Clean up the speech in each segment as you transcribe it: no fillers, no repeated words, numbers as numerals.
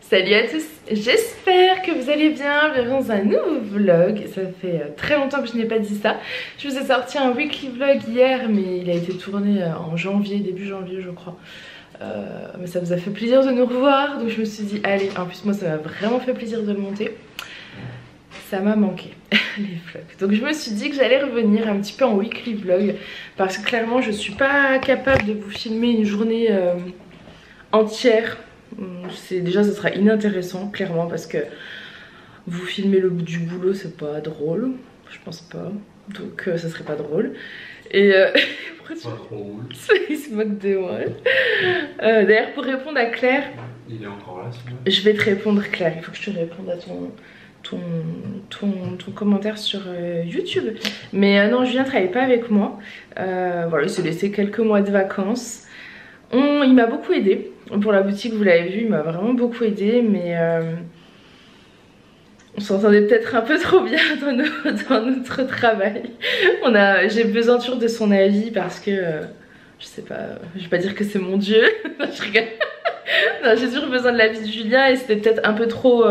Salut à tous, j'espère que vous allez bien, bienvenue dans un nouveau vlog. Ça fait très longtemps que je n'ai pas dit ça. Je vous ai sorti un weekly vlog hier, mais il a été tourné en janvier, début janvier je crois. Mais ça vous a fait plaisir de nous revoir, donc je me suis dit allez, en plus moi ça m'a vraiment fait plaisir de le monter. Ça m'a manqué les vlogs, donc je me suis dit que j'allais revenir un petit peu en weekly vlog, parce que clairement je suis pas capable de vous filmer une journée entière. Déjà ça sera inintéressant clairement, parce que vous filmer le bout du boulot c'est pas drôle, je pense pas, donc ça serait pas drôle. Et pourquoi il se moque de moi. D'ailleurs pour répondre à Claire, il est encore là sinon. Je vais te répondre Claire, il faut que je te réponde à ton commentaire sur YouTube. Mais non, Julien travaille pas avec moi, voilà, il s'est laissé quelques mois de vacances. Il m'a beaucoup aidé pour la boutique, vous l'avez vu, il m'a vraiment beaucoup aidé, mais on s'entendait peut-être un peu trop bien dans notre travail. J'ai besoin toujours de son avis parce que je sais pas, je vais pas dire que c'est mon dieu. Je rigole. Non, j'ai toujours besoin de l'avis de Julien et c'était peut-être un peu trop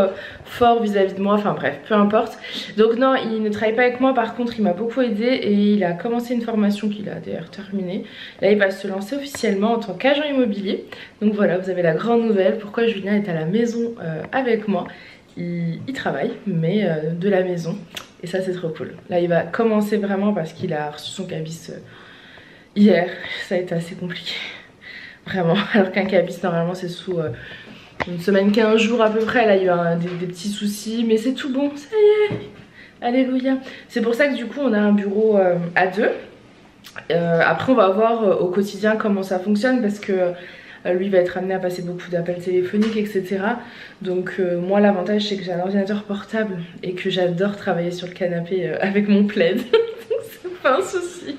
fort vis-à-vis de moi, enfin bref, peu importe. Donc non, il ne travaille pas avec moi, par contre il m'a beaucoup aidé et il a commencé une formation qu'il a d'ailleurs terminée. Là il va se lancer officiellement en tant qu'agent immobilier. Donc voilà, vous avez la grande nouvelle, pourquoi Julien est à la maison avec moi. Il travaille, mais de la maison, et ça c'est trop cool. Là il va commencer vraiment parce qu'il a reçu son cabis hier, ça a été assez compliqué. Vraiment, alors qu'un cabis normalement c'est sous une semaine, 15 jours à peu près. Là il y a eu des petits soucis, mais c'est tout bon, ça y est, alléluia. C'est pour ça que du coup on a un bureau à deux. Après on va voir au quotidien comment ça fonctionne, parce que lui va être amené à passer beaucoup d'appels téléphoniques, etc. Donc moi l'avantage c'est que j'ai un ordinateur portable et que j'adore travailler sur le canapé avec mon plaid. Donc c'est pas un souci.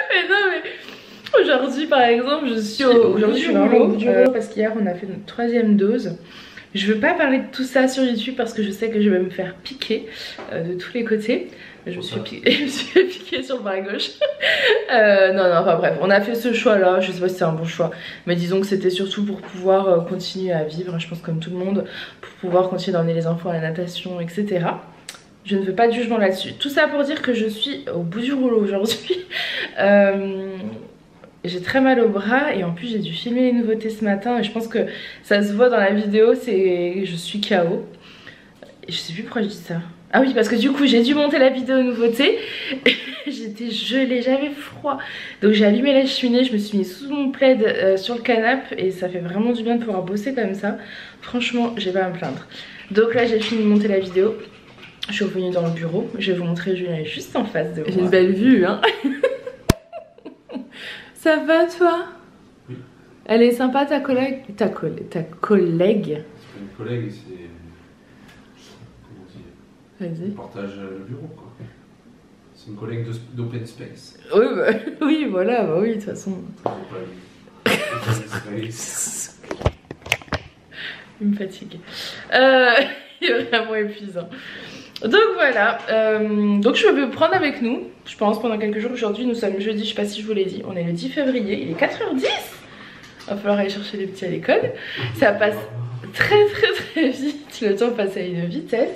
Mais non mais... Aujourd'hui par exemple je suis au bureau parce qu'hier on a fait notre 3e dose. Je veux pas parler de tout ça sur YouTube parce que je sais que je vais me faire piquer de tous les côtés. Je me suis fait piquer sur le bras gauche. Non, enfin bref, on a fait ce choix là, je sais pas si c'est un bon choix, mais disons que c'était surtout pour pouvoir continuer à vivre, je pense comme tout le monde, pour pouvoir continuer d'emmener les enfants à la natation, etc. Je ne veux pas de jugement là-dessus. Tout ça pour dire que je suis au bout du rouleau aujourd'hui. J'ai très mal au bras et en plus j'ai dû filmer les nouveautés ce matin et je pense que ça se voit dans la vidéo, je suis KO. Et je sais plus pourquoi je dis ça. Ah oui, parce que du coup j'ai dû monter la vidéo nouveauté. J'étais gelée, j'avais froid. Donc j'ai allumé la cheminée, je me suis mis sous mon plaid sur le canapé et ça fait vraiment du bien de pouvoir bosser comme ça. Franchement, j'ai pas à me plaindre. Donc là j'ai fini de monter la vidéo. Je suis revenue dans le bureau. Je vais vous montrer, Julien est juste en face de moi. J'ai une belle vue, hein. Ça va toi? Oui. Elle est sympa ta collègue? Ta collègue? C'est pas une collègue, c'est... Comment dire? Vas-y. On partage le bureau quoi. C'est une collègue d'open space. Oui, bah, oui, voilà, bah oui, de toute façon. Il me fatigue. Il est vraiment épuisant. Donc voilà, donc je vais prendre avec nous, je pense, pendant quelques jours. Aujourd'hui nous sommes jeudi, je sais pas si je vous l'ai dit, on est le 10 février, il est 4h10. Il va falloir aller chercher les petits à l'école. Ça passe très vite, le temps passe à une vitesse.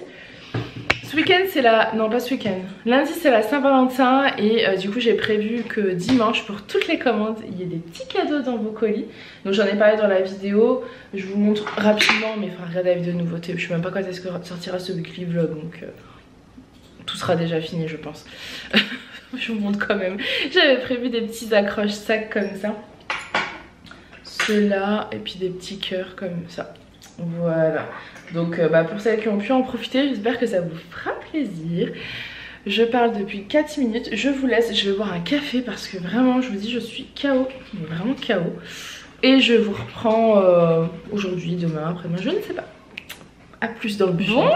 Ce week-end c'est la... non pas ce week-end, lundi c'est la Saint-Valentin et du coup j'ai prévu que dimanche pour toutes les commandes il y ait des petits cadeaux dans vos colis. Donc j'en ai parlé dans la vidéo, je vous montre rapidement, mais il faudra regarder la vidéo de nouveauté. Je sais même pas quand est-ce que sortira ce weekly vlog, donc tout sera déjà fini je pense. Je vous montre quand même. J'avais prévu des petits accroches sacs comme ça, ceux-là, et puis des petits cœurs comme ça. Voilà, donc pour celles qui ont pu en profiter, j'espère que ça vous fera plaisir. Je parle depuis 4 minutes, je vous laisse, je vais boire un café parce que vraiment je vous dis je suis KO, vraiment KO. Et je vous reprends aujourd'hui, demain, après-demain, je ne sais pas. A plus dans le bus. Bonjour,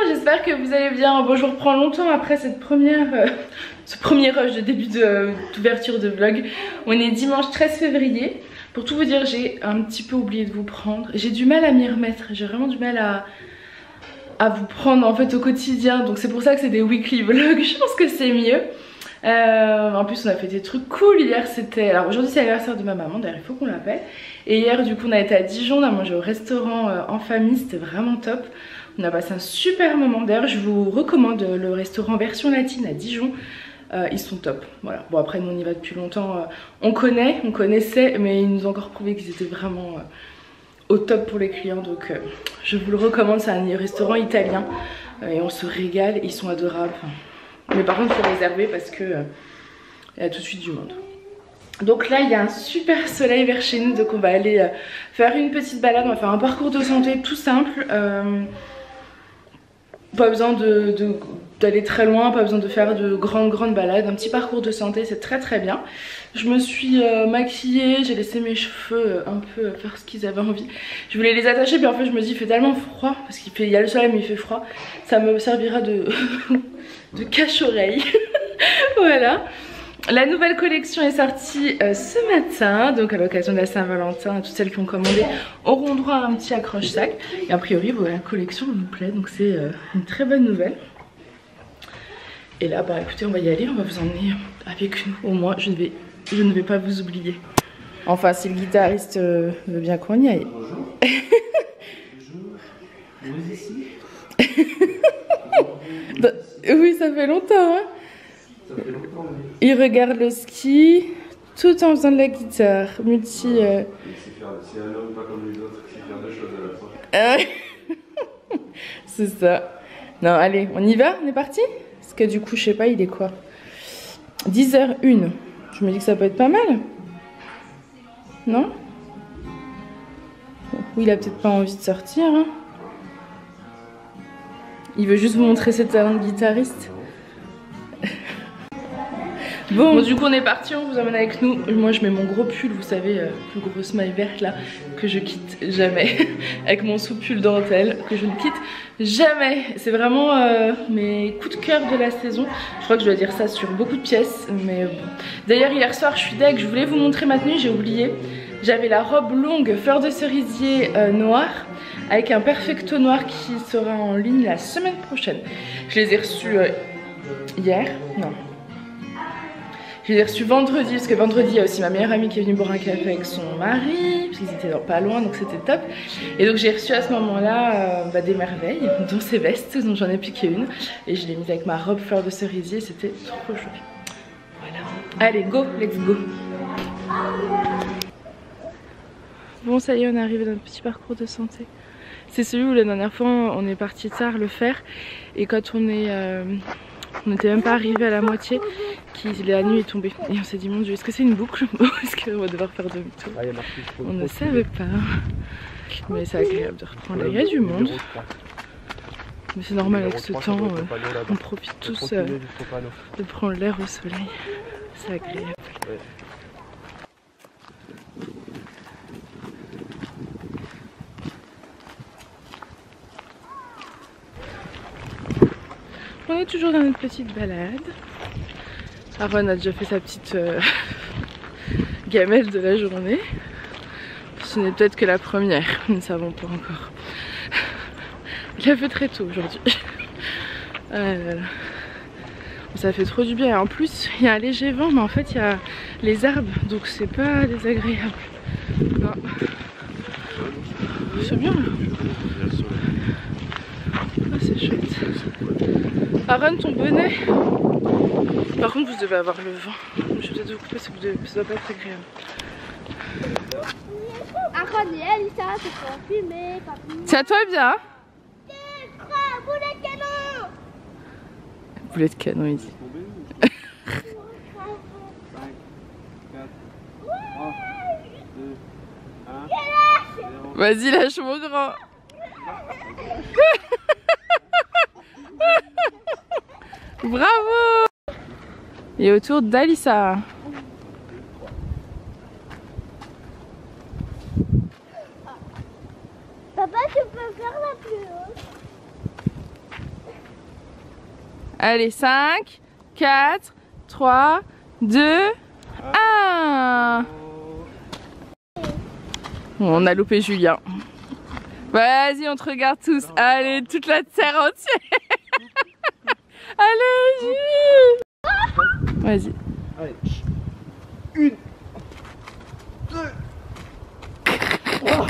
j'espère que vous allez bien. Bon, je vous reprends longtemps après cette ce premier rush de début d'ouverture de vlog. On est dimanche 13 février. Pour tout vous dire, j'ai un petit peu oublié de vous prendre. J'ai du mal à m'y remettre. J'ai vraiment du mal à vous prendre en fait au quotidien. Donc c'est pour ça que c'est des weekly vlogs. Je pense que c'est mieux. En plus on a fait des trucs cool hier, c'était... Alors aujourd'hui c'est l'anniversaire de ma maman, d'ailleurs il faut qu'on l'appelle. Et hier du coup on a été à Dijon, on a mangé au restaurant en famille, c'était vraiment top. On a passé un super moment, d'ailleurs je vous recommande le restaurant version latine à Dijon. Ils sont top, voilà. Bon après nous on y va depuis longtemps, on connaissait, mais ils nous ont encore prouvé qu'ils étaient vraiment au top pour les clients. Donc je vous le recommande, c'est un restaurant italien et on se régale, ils sont adorables. Mais par contre il faut réserver parce que il y a tout de suite du monde. Donc là il y a un super soleil vers chez nous, donc on va aller faire une petite balade, on va faire un parcours de santé tout simple. Pas besoin d'aller très loin, pas besoin de faire de grandes balades, un petit parcours de santé, c'est très bien. Je me suis maquillée, j'ai laissé mes cheveux un peu faire ce qu'ils avaient envie. Je voulais les attacher, puis en fait je me dis il fait tellement froid, parce qu'il y a le soleil mais il fait froid, ça me servira de cache-oreille. Voilà. La nouvelle collection est sortie ce matin, donc à l'occasion de la Saint-Valentin, toutes celles qui ont commandé auront droit à un petit accroche-sac. Et a priori, la collection nous plaît, donc c'est une très bonne nouvelle. Et là, bah écoutez, on va y aller, on va vous emmener avec nous. Au moins, je ne vais pas vous oublier. Enfin, si le guitariste veut bien qu'on y aille. Bonjour. Bonjour. Vous ici? Oui, ça fait longtemps, hein. Ça fait longtemps, oui. Il regarde le ski tout en faisant de la guitare. C'est un homme pas comme les autres qui sait faire deux choses à la fois. C'est ça. Non, allez, on y va? On est parti? Parce que du coup, je sais pas, il est quoi? 10h01. Je me dis que ça peut être pas mal. Non? Oui, il a peut-être pas envie de sortir. Hein. Il veut juste vous montrer ses talents de guitariste. Bon, du coup on est parti, on vous emmène avec nous. Moi je mets mon gros pull, vous savez, le gros smile verte là, que je quitte jamais. Avec mon sous-pull dentelle, que je ne quitte jamais. C'est vraiment mes coups de cœur de la saison. Je crois que je dois dire ça sur beaucoup de pièces, mais bon. D'ailleurs hier soir je suis deg, je voulais vous montrer ma tenue, j'ai oublié. J'avais la robe longue fleur de cerisier noire, avec un perfecto noir qui sera en ligne la semaine prochaine. Je les ai reçus hier, non. Je les ai reçus vendredi, parce que vendredi il y a aussi ma meilleure amie qui est venue boire un café avec son mari, parce qu'ils étaient pas loin, donc c'était top. Et donc j'ai reçu à ce moment-là des merveilles, dont ces vestes, dont j'en ai piqué une. Et je l'ai mise avec ma robe fleur de cerisier, c'était trop joli. Voilà. Allez, go, let's go. Bon, ça y est, on est arrivé dans le petit parcours de santé. C'est celui où la dernière fois on est parti tard le faire, et quand on n'était même pas arrivé à la moitié, la nuit est tombée. Et on s'est dit, mon Dieu, est-ce que c'est une boucle ou est-ce qu'on va devoir faire demi-tour? On ne savait pas. Mais c'est agréable de reprendre. Il y a du monde. Mais c'est normal avec ce temps, on profite tous de prendre l'air au soleil. C'est agréable. On est toujours dans notre petite balade. Aaron a déjà fait sa petite gamelle de la journée. Ce n'est peut-être que la première, nous ne savons pas encore. Il a fait très tôt aujourd'hui. Ah là là. Ça fait trop du bien. En plus, il y a un léger vent, mais en fait, il y a les arbres, donc c'est pas désagréable. Non. C'est bien là. Ah, c'est chouette. Aaron, ton bonnet. Par contre, vous devez avoir le vent. Je vais peut-être vous couper, ça doit pas être agréable. Aaron et Elisa se font fumer. C'est à toi bien. Boulet de canon. Boulet de canon, il dit. Vas-y, lâche mon grand. Bravo. Et autour d'Alissa. Papa, tu peux faire la plus haute. Allez, 5, 4, 3, 2, 1. On a loupé Julien. Vas-y, on te regarde tous. Allez, toute la terre entière. Allez, Jules. Vas-y. Allez. 1, 2, 3.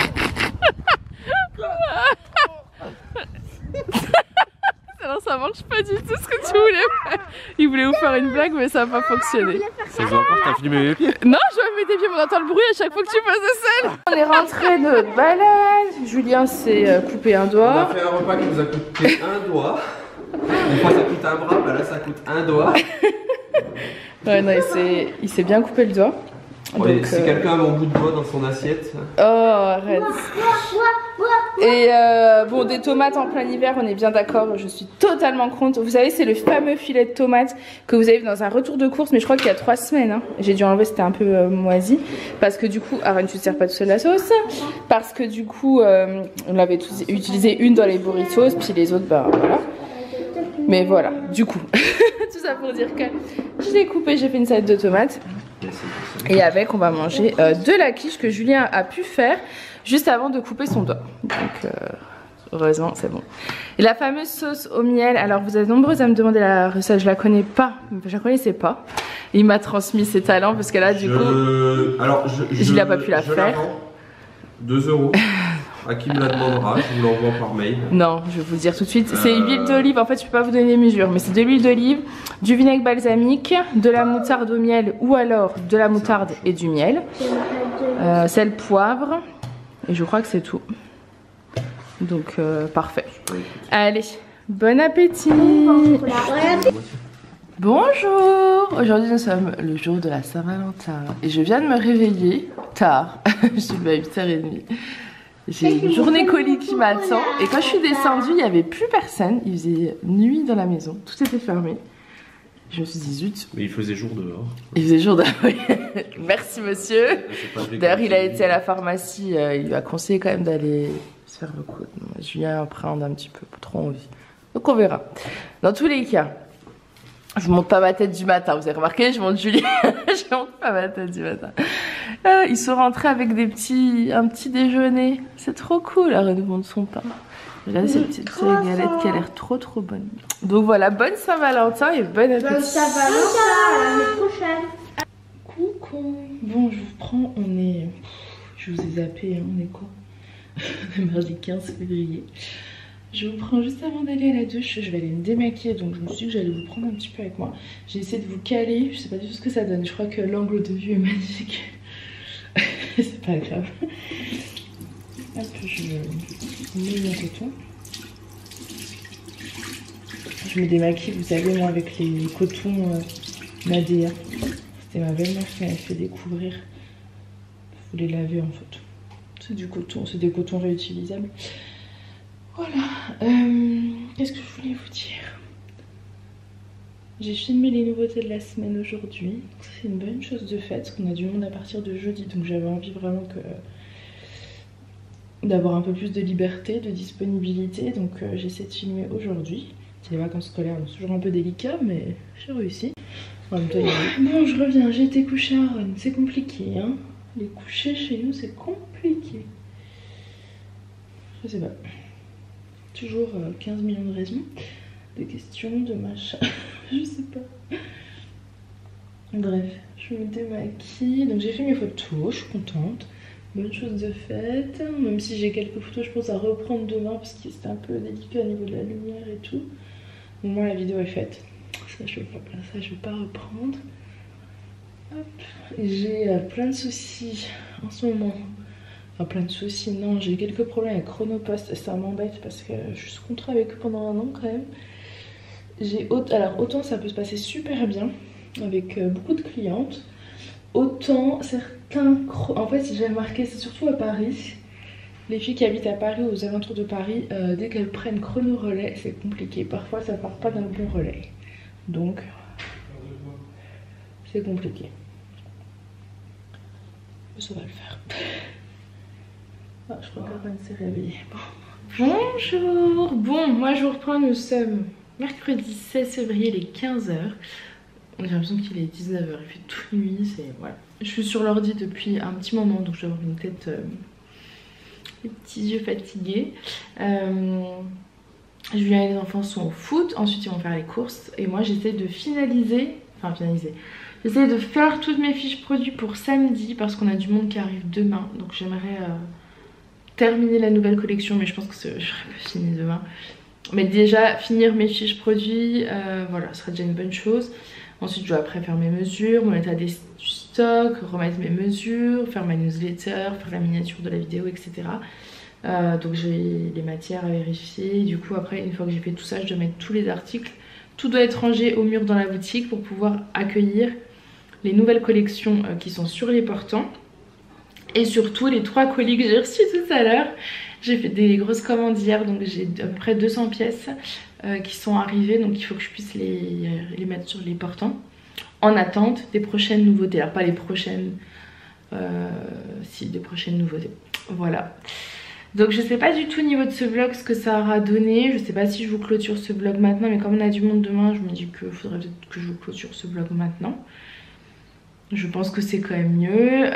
Non, ça marche pas du tout ce que tu voulais faire. Il voulait vous faire une blague, mais ça n'a pas fonctionné. C'est encore, t'as filmé mes pieds? Non, je mets tes pieds, on entend le bruit à chaque fois que tu faisais seul. On est rentré de notre balade. Julien s'est coupé un On doigt. a fait un repas qui nous a coûté un doigt. Des fois ça coûte un bras, bah là ça coûte un doigt. Ouais, non, il s'est bien coupé le doigt. Ouais, si quelqu'un a mon bout de doigt dans son assiette. Oh, arrête. Et bon, des tomates en plein hiver, on est bien d'accord, je suis totalement contre. Vous savez, c'est le fameux filet de tomates que vous avez vu dans un retour de course, mais je crois qu'il y a 3 semaines. Hein. J'ai dû enlever, c'était un peu moisi. Parce que du coup, Aaron, tu ne sers pas tout seul la sauce. Parce que du coup, on avait tous utilisé une dans les burritos, puis les autres, bah voilà. Mais voilà, du coup, tout ça pour dire que je l'ai coupé, j'ai fait une salade de tomates. Et avec, on va manger de la quiche que Julien a pu faire juste avant de couper son doigt. Donc, heureusement, c'est bon. Et la fameuse sauce au miel, alors vous êtes nombreuses à me demander la recette, je la connais pas, je la connaissais pas. Il m'a transmis ses talents parce que là, du coup, alors, il n'a pas pu la faire. 2 € à qui me la demandera, je vous l'envoie par mail. Non, je vais vous le dire tout de suite. C'est huile d'olive, en fait je peux pas vous donner les mesures, mais c'est de l'huile d'olive, du vinaigre balsamique, de la moutarde au miel ou alors de la moutarde et du miel, sel, poivre, et je crois que c'est tout. Donc parfait. Allez, bon appétit. Bonjour. Aujourd'hui nous sommes le jour de la Saint-Valentin et je viens de me réveiller tard. Je suis à 8h30. J'ai une journée colis qui m'attend et quand je suis descendue il n'y avait plus personne, il faisait nuit dans la maison, tout était fermé. Je me suis dit zut. Mais il faisait jour dehors. Il faisait jour dehors, oui. Merci monsieur. D'ailleurs il a été à la pharmacie, il lui a conseillé quand même d'aller se faire le coup. Julien appréhende un petit peu, pas trop envie. Donc on verra. Dans tous les cas, je monte pas ma tête du matin, vous avez remarqué, je monte Julien, je monte pas ma tête du matin. Ils sont rentrés avec un petit déjeuner, c'est trop cool, Aaron nous montre son pain. Regardez cette petite galette qui a l'air trop bonne. Donc voilà, bonne Saint-Valentin et bon appétit. Bonne Saint-Valentin, à l'année prochaine. Coucou. Bon, je vous prends, je vous ai zappé, hein, on est quoi? On est mardi 15 février. Je vous prends juste avant d'aller à la douche, je vais aller me démaquiller, donc je me suis dit que j'allais vous prendre un petit peu avec moi. J'ai essayé de vous caler, je sais pas du tout ce que ça donne, je crois que l'angle de vue est magnifique. C'est pas grave. Hop, je mets mon coton. Je me démaquille, vous savez, moi avec les cotons Madea. C'était ma belle-mère qui m'avait fait découvrir. Faut les laver en fait. C'est du coton, c'est des cotons réutilisables. Voilà, qu'est-ce que je voulais vous dire? J'ai filmé les nouveautés de la semaine aujourd'hui. C'est une bonne chose de fait, parce qu'on a du monde à partir de jeudi, donc j'avais envie vraiment d'avoir un peu plus de liberté, de disponibilité, donc j'essaie de filmer aujourd'hui. Les vacances scolaires, c'est toujours un peu délicat, mais j'ai réussi. En même temps, bon, je reviens, j'ai été coucher à Aaron, c'est compliqué, hein. Les coucher chez nous, c'est compliqué. Je sais pas. Toujours 15 millions de raisons, de questions, de machin, je sais pas. Bref, je me démaquille, donc j'ai fait mes photos, je suis contente. Bonne chose de faite, même si j'ai quelques photos je pense à reprendre demain parce que c'était un peu délicat au niveau de la lumière et tout. Au moins la vidéo est faite, ça je vais pas reprendre. J'ai plein de soucis en ce moment. Enfin plein de soucis, non, j'ai quelques problèmes avec Chronopost, ça m'embête parce que je suis sous contrat avec eux pendant un an quand même. Alors autant ça peut se passer super bien avec beaucoup de clientes, autant certains, en fait j'ai remarqué, c'est surtout à Paris, les filles qui habitent à Paris ou aux alentours de Paris, dès qu'elles prennent chrono relais c'est compliqué, parfois ça part pas dans le bon relais, donc c'est compliqué. Ça va le faire. Ah, je crois qu'Aaron s'est réveillée. Bon. Bonjour. Bon, moi je vous reprends, nous sommes mercredi 16 février, les 15h. J'ai l'impression qu'il est 19h, il fait toute nuit, c'est... Voilà. Je suis sur l'ordi depuis un petit moment, donc je dois avoir une tête... les petits yeux fatigués. Julien et les enfants sont au foot, ensuite ils vont faire les courses. Et moi j'essaie de finaliser... enfin finaliser. J'essaie de faire toutes mes fiches produits pour samedi parce qu'on a du monde qui arrive demain. Donc j'aimerais terminer la nouvelle collection, mais je pense que je serai pas fini demain. Mais déjà finir mes fiches produits, voilà, ce sera déjà une bonne chose. Ensuite je dois après faire mes mesures, mon état des stocks, remettre mes mesures, faire ma newsletter, faire la miniature de la vidéo, etc. Donc j'ai les matières à vérifier. Du coup après une fois que j'ai fait tout ça, je dois mettre tous les articles. Tout doit être rangé au mur dans la boutique pour pouvoir accueillir les nouvelles collections qui sont sur les portants. Et surtout les 3 colis que j'ai reçus tout à l'heure. J'ai fait des grosses commandes hier, donc j'ai à peu près 200 pièces qui sont arrivées. Donc il faut que je puisse les mettre sur les portants en attente des prochaines nouveautés. Alors pas les prochaines, si des prochaines nouveautés. Voilà. Donc je sais pas du tout au niveau de ce vlog ce que ça aura donné. Je sais pas si je vous clôture ce vlog maintenant, mais comme on a du monde demain, je me dis qu'il faudrait peut-être que je vous clôture ce vlog maintenant. Je pense que c'est quand même mieux.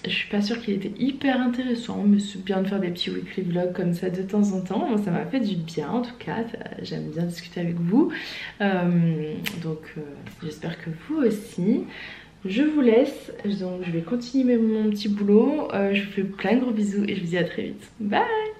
Je suis pas sûre qu'il était hyper intéressant, mais c'est bien de faire des petits weekly vlogs comme ça de temps en temps. Moi ça m'a fait du bien en tout cas, j'aime bien discuter avec vous. Donc j'espère que vous aussi. Je vous laisse, donc je vais continuer mon petit boulot. Je vous fais plein de gros bisous et je vous dis à très vite. Bye!